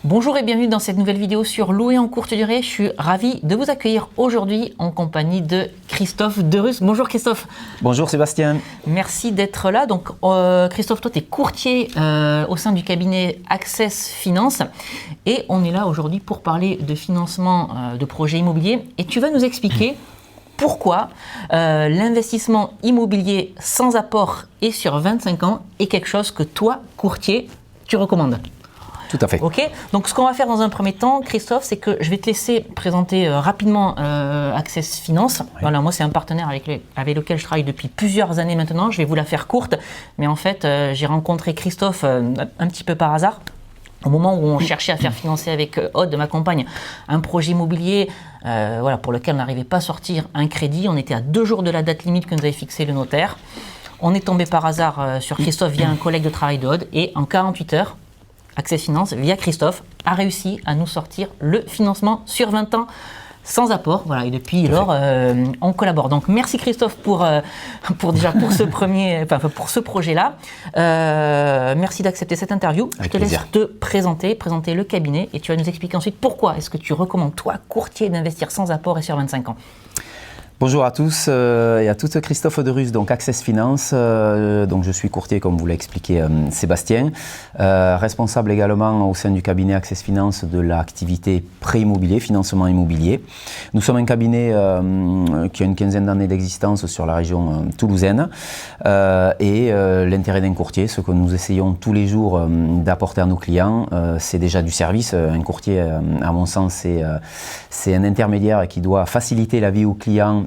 Bonjour et bienvenue dans cette nouvelle vidéo sur louer en courte durée. Je suis ravi de vous accueillir aujourd'hui en compagnie de Christophe Derus. Bonjour Christophe. Bonjour Sébastien. Merci d'être là. Donc Christophe, toi tu es courtier au sein du cabinet Access Finance et on est là aujourd'hui pour parler de financement de projets immobiliers et tu vas nous expliquer pourquoi l'investissement immobilier sans apport et sur 25 ans est quelque chose que toi, courtier, tu recommandes. Tout à fait. Ok, donc ce qu'on va faire dans un premier temps, Christophe, c'est que je vais te laisser présenter rapidement Access Finance. Oui. Voilà, moi c'est un partenaire avec lequel je travaille depuis plusieurs années maintenant. Je vais vous la faire courte, mais en fait j'ai rencontré Christophe un petit peu par hasard. Au moment où on cherchait à faire financer avec Aude, ma compagne, un projet immobilier voilà, pour lequel on n'arrivait pas à sortir un crédit. On était à 2 jours de la date limite que nous avait fixé le notaire. On est tombé par hasard sur Christophe via un collègue de travail d'Aude et en 48 heures, Access Finance, via Christophe, a réussi à nous sortir le financement sur 20 ans sans apport. Voilà, et depuis lors, on collabore. Donc, merci Christophe pour ce projet-là. Merci d'accepter cette interview. Avec Je te plaisir. laisse te présenter le cabinet et tu vas nous expliquer ensuite pourquoi est-ce que tu recommandes, toi, courtier, d'investir sans apport et sur 25 ans. Bonjour à tous et à toutes, Christophe Derus, donc Access Finance, donc je suis courtier comme vous l'a expliqué Sébastien, responsable également au sein du cabinet Access Finance de l'activité prêt immobilier, financement immobilier. Nous sommes un cabinet qui a une quinzaine d'années d'existence sur la région toulousaine et l'intérêt d'un courtier, ce que nous essayons tous les jours d'apporter à nos clients, c'est déjà du service. Un courtier, à mon sens, c'est un intermédiaire qui doit faciliter la vie aux clients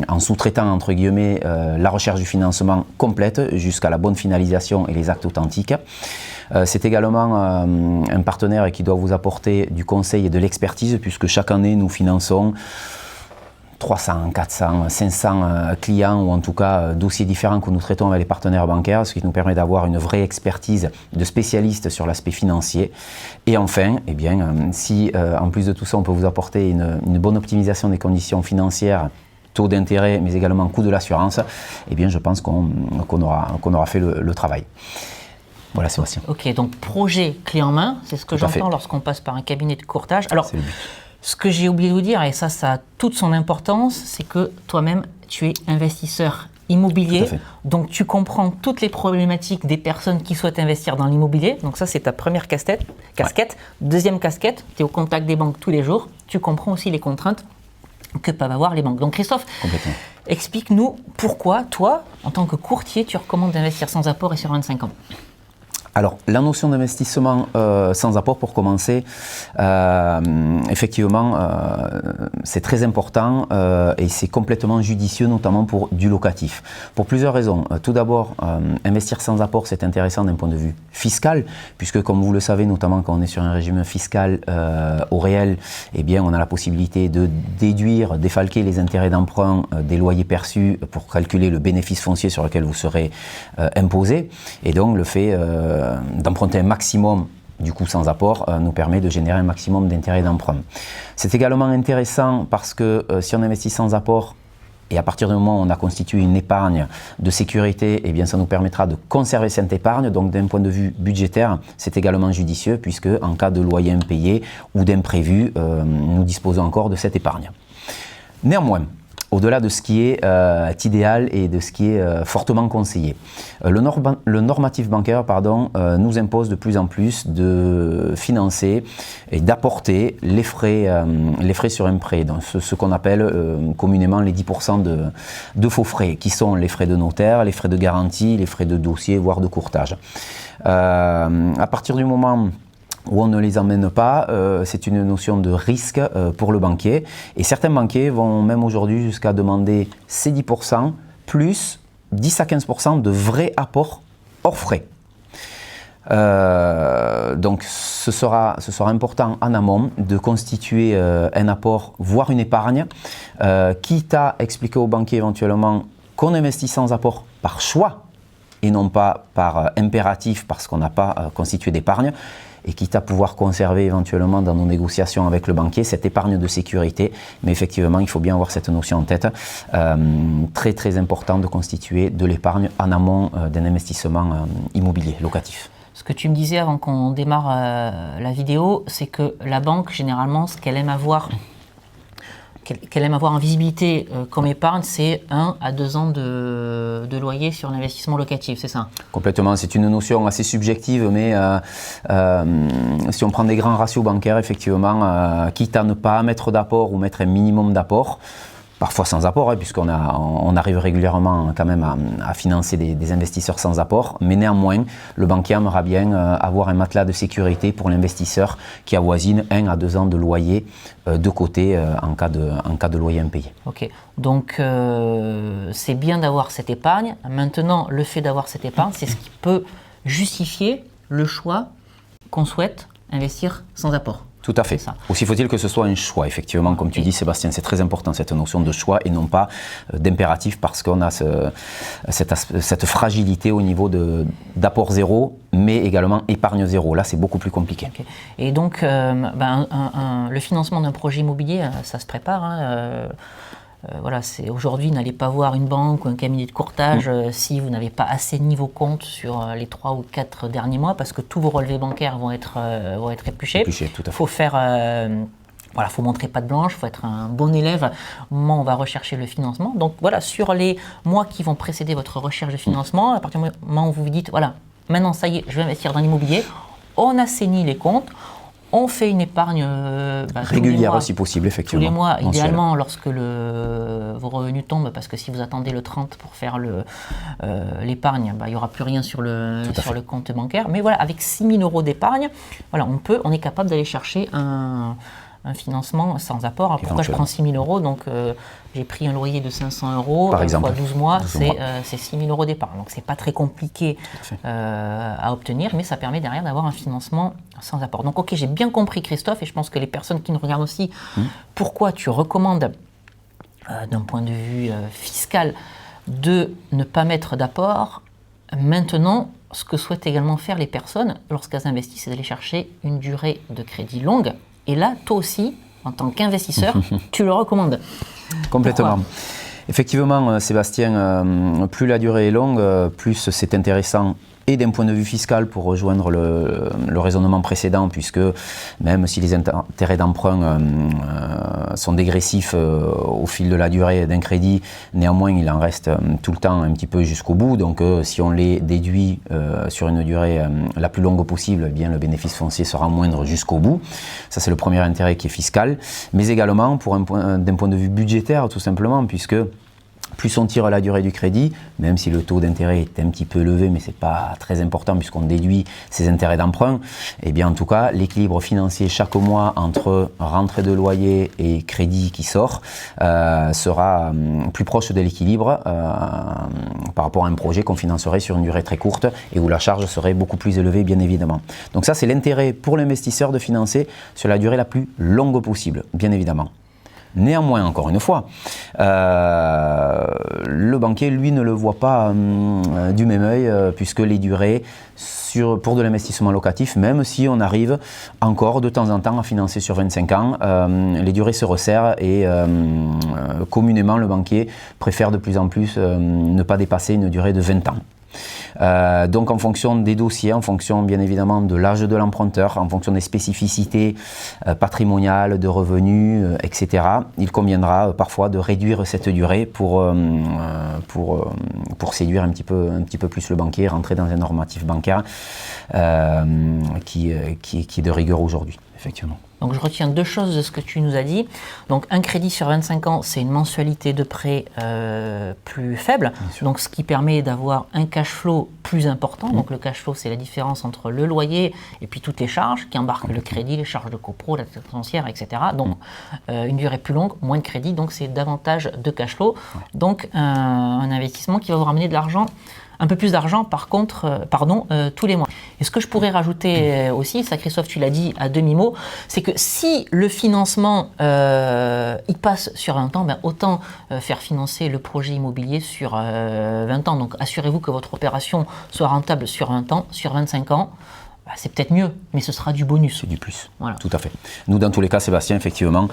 en sous-traitant entre guillemets la recherche du financement complète jusqu'à la bonne finalisation et les actes authentiques. C'est également un partenaire qui doit vous apporter du conseil et de l'expertise puisque chaque année nous finançons 300, 400, 500 clients ou en tout cas dossiers différents que nous traitons avec les partenaires bancaires, ce qui nous permet d'avoir une vraie expertise de spécialistes sur l'aspect financier. Et enfin, eh bien, si en plus de tout ça on peut vous apporter une bonne optimisation des conditions financières, taux d'intérêt mais également coût de l'assurance, eh bien je pense qu'on aura fait le travail. Voilà Sébastien. Ok, donc projet clé en main, c'est ce que j'entends lorsqu'on passe par un cabinet de courtage. Alors, ce que j'ai oublié de vous dire, et ça a toute son importance, c'est que toi-même, tu es investisseur immobilier, donc tu comprends toutes les problématiques des personnes qui souhaitent investir dans l'immobilier. Donc ça, c'est ta première casquette. Ouais. Deuxième casquette, tu es au contact des banques tous les jours, tu comprends aussi les contraintes que peuvent avoir les banques. Donc Christophe, explique-nous pourquoi, toi, en tant que courtier, tu recommandes d'investir sans apport et sur 25 ans. Alors, la notion d'investissement sans apport, pour commencer, effectivement, c'est très important et c'est complètement judicieux, notamment pour du locatif. Pour plusieurs raisons. Tout d'abord, investir sans apport, c'est intéressant d'un point de vue fiscal, puisque comme vous le savez, notamment quand on est sur un régime fiscal au réel, eh bien, on a la possibilité de déduire, défalquer les intérêts d'emprunt des loyers perçus pour calculer le bénéfice foncier sur lequel vous serez imposé. Et donc, le fait d'emprunter un maximum du coup sans apport nous permet de générer un maximum d'intérêt d'emprunt. C'est également intéressant parce que si on investit sans apport et à partir du moment où on a constitué une épargne de sécurité, eh bien ça nous permettra de conserver cette épargne. Donc d'un point de vue budgétaire, c'est également judicieux puisque en cas de loyer impayé ou d'imprévu, nous disposons encore de cette épargne. Néanmoins, au-delà de ce qui est idéal et de ce qui est fortement conseillé. Le normatif bancaire nous impose de plus en plus de financer et d'apporter les frais sur un prêt, donc ce qu'on appelle communément les 10% de faux frais, qui sont les frais de notaire, les frais de garantie, les frais de dossier, voire de courtage. À partir du moment où on ne les emmène pas, c'est une notion de risque pour le banquier. Et certains banquiers vont même aujourd'hui jusqu'à demander ces 10% plus 10 à 15% de vrais apports hors frais. Donc ce sera important en amont de constituer un apport, voire une épargne, quitte à expliquer au banquier éventuellement qu'on investit sans apport par choix et non pas par impératif parce qu'on n'a pas constitué d'épargne. Et quitte à pouvoir conserver éventuellement dans nos négociations avec le banquier cette épargne de sécurité. Mais effectivement, il faut bien avoir cette notion en tête. Très très important de constituer de l'épargne en amont d'un investissement immobilier locatif. Ce que tu me disais avant qu'on démarre la vidéo, c'est que la banque, généralement, ce qu'elle aime avoir en visibilité comme épargne, c'est 1 à 2 ans de loyer sur l'investissement locatif, c'est ça? Complètement, c'est une notion assez subjective, mais si on prend des grands ratios bancaires, effectivement, quitte à ne pas mettre d'apport ou mettre un minimum d'apport, parfois sans apport, puisqu'on arrive régulièrement quand même à financer des investisseurs sans apport, mais néanmoins, le banquier aimera bien avoir un matelas de sécurité pour l'investisseur qui avoisine 1 à 2 ans de loyer de côté en cas de loyer impayé. Ok, donc c'est bien d'avoir cette épargne. Maintenant, le fait d'avoir cette épargne, c'est ce qui peut justifier le choix qu'on souhaite investir sans apport. Tout à fait. Aussi faut-il que ce soit un choix, effectivement, comme tu dis Sébastien, c'est très important cette notion de choix et non pas d'impératif parce qu'on a cette fragilité au niveau d'apport zéro, mais également épargne zéro. Là, c'est beaucoup plus compliqué. Okay. Et donc, le financement d'un projet immobilier, ça se prépare. Voilà, aujourd'hui, n'allez pas voir une banque ou un cabinet de courtage si vous n'avez pas assez mis vos comptes sur les 3 ou 4 derniers mois parce que tous vos relevés bancaires vont être épluchés. Il faut faire, faut montrer patte blanche, il faut être un bon élève au moment où on va rechercher le financement. Donc voilà, sur les mois qui vont précéder votre recherche de financement, à partir du moment où vous vous dites, voilà, maintenant ça y est, je vais investir dans l'immobilier, on assainit les comptes. On fait une épargne régulière si possible, effectivement. Tous les mois, idéalement lorsque vos revenus tombent, parce que si vous attendez le 30 pour faire l'épargne, il n'y aura plus rien sur le compte bancaire. Mais voilà, avec 6 000 € d'épargne, voilà, on est capable d'aller chercher un financement sans apport. Alors pourquoi je prends 6 000 €? Donc j'ai pris un loyer de 500 € par exemple, fois 12 mois, c'est 6 000 € d'épargne. Donc c'est pas très compliqué à obtenir, mais ça permet derrière d'avoir un financement sans apport. Donc ok, j'ai bien compris Christophe, et je pense que les personnes qui nous regardent aussi, pourquoi tu recommandes d'un point de vue fiscal de ne pas mettre d'apport. Maintenant, ce que souhaitent également faire les personnes lorsqu'elles investissent, c'est d'aller chercher une durée de crédit longue. Et là, toi aussi, en tant qu'investisseur, tu le recommandes. Complètement. Pourquoi ? Effectivement, Sébastien, plus la durée est longue, plus c'est intéressant. Et d'un point de vue fiscal, pour rejoindre le raisonnement précédent, puisque même si les intérêts d'emprunt sont dégressifs au fil de la durée d'un crédit, néanmoins il en reste tout le temps un petit peu jusqu'au bout. Donc si on les déduit sur une durée la plus longue possible, eh bien le bénéfice foncier sera moindre jusqu'au bout. Ça c'est le premier intérêt qui est fiscal, mais également d'un point de vue budgétaire tout simplement, puisque plus on tire la durée du crédit, même si le taux d'intérêt est un petit peu élevé, mais ce n'est pas très important puisqu'on déduit ses intérêts d'emprunt, et bien en tout cas, l'équilibre financier chaque mois entre rentrée de loyer et crédit qui sort sera plus proche de l'équilibre par rapport à un projet qu'on financerait sur une durée très courte et où la charge serait beaucoup plus élevée, bien évidemment. Donc ça, c'est l'intérêt pour l'investisseur de financer sur la durée la plus longue possible, bien évidemment. Néanmoins, encore une fois, le banquier, lui, ne le voit pas du même œil, puisque les durées pour de l'investissement locatif, même si on arrive encore de temps en temps à financer sur 25 ans, les durées se resserrent et communément, le banquier préfère de plus en plus ne pas dépasser une durée de 20 ans. Donc en fonction des dossiers, en fonction bien évidemment de l'âge de l'emprunteur, en fonction des spécificités patrimoniales, de revenus, etc., il conviendra parfois de réduire cette durée pour séduire un petit peu plus le banquier, rentrer dans un normatif bancaire qui est de rigueur aujourd'hui, effectivement. Donc je retiens 2 choses de ce que tu nous as dit. Donc un crédit sur 25 ans, c'est une mensualité de prêt plus faible, donc ce qui permet d'avoir un cash flow plus important. Donc le cash flow, c'est la différence entre le loyer et puis toutes les charges qui embarquent le crédit, les charges de copro, la taxe foncière, etc. Donc une durée plus longue, moins de crédit, donc c'est davantage de cash flow. Donc un investissement qui va vous ramener de l'argent. Un peu plus d'argent, par contre, tous les mois. Et ce que je pourrais rajouter aussi, ça Christophe, tu l'as dit à demi-mot, c'est que si le financement il passe sur 20 ans, autant faire financer le projet immobilier sur 20 ans. Donc assurez-vous que votre opération soit rentable sur 20 ans, sur 25 ans. c'est peut-être mieux, mais ce sera du bonus. C'est du plus, voilà. Tout à fait. Nous, dans tous les cas, Sébastien, effectivement,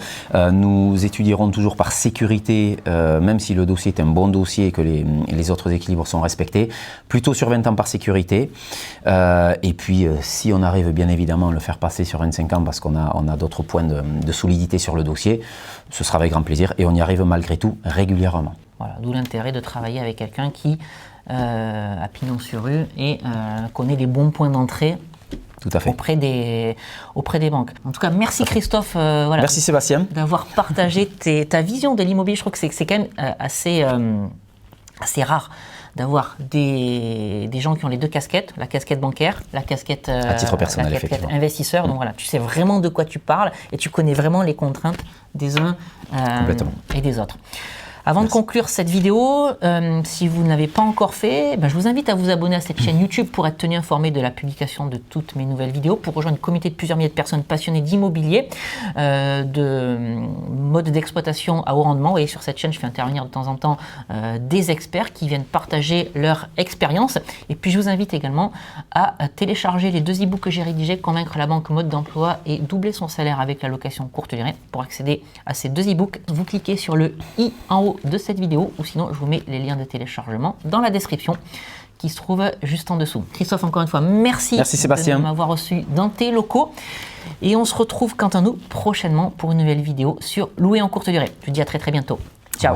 nous étudierons toujours par sécurité, même si le dossier est un bon dossier et que les autres équilibres sont respectés, plutôt sur 20 ans par sécurité. Et puis, si on arrive bien évidemment à le faire passer sur 25 ans parce qu'on a d'autres points de solidité sur le dossier, ce sera avec grand plaisir et on y arrive malgré tout régulièrement. Voilà, d'où l'intérêt de travailler avec quelqu'un qui a pignon sur rue et connaît les bons points d'entrée. Tout à fait. Auprès des banques. En tout cas, merci Christophe voilà, merci Sébastien d'avoir partagé ta vision de l'immobilier. Je trouve que c'est quand même assez rare d'avoir des gens qui ont les deux casquettes, la casquette bancaire, la casquette, à titre personnel, la casquette effectivement. investisseur. Donc voilà, tu sais vraiment de quoi tu parles et tu connais vraiment les contraintes des uns et des autres. Avant de conclure cette vidéo, si vous n'avez pas encore fait, je vous invite à vous abonner à cette chaîne YouTube pour être tenu informé de la publication de toutes mes nouvelles vidéos, pour rejoindre une communauté de plusieurs milliers de personnes passionnées d'immobilier, de mode d'exploitation à haut rendement. Vous voyez, sur cette chaîne, je fais intervenir de temps en temps des experts qui viennent partager leur expérience. Et puis, je vous invite également à télécharger les 2 e-books que j'ai rédigés, Convaincre la banque mode d'emploi et doubler son salaire avec la location courte durée. Pour accéder à ces 2 e-books, vous cliquez sur le i en haut de cette vidéo, ou sinon je vous mets les liens de téléchargement dans la description qui se trouve juste en dessous. Christophe, encore une fois, merci Sébastien de m'avoir reçu dans tes locaux et on se retrouve quant à nous prochainement pour une nouvelle vidéo sur louer en courte durée. Je vous dis à très bientôt. Ciao.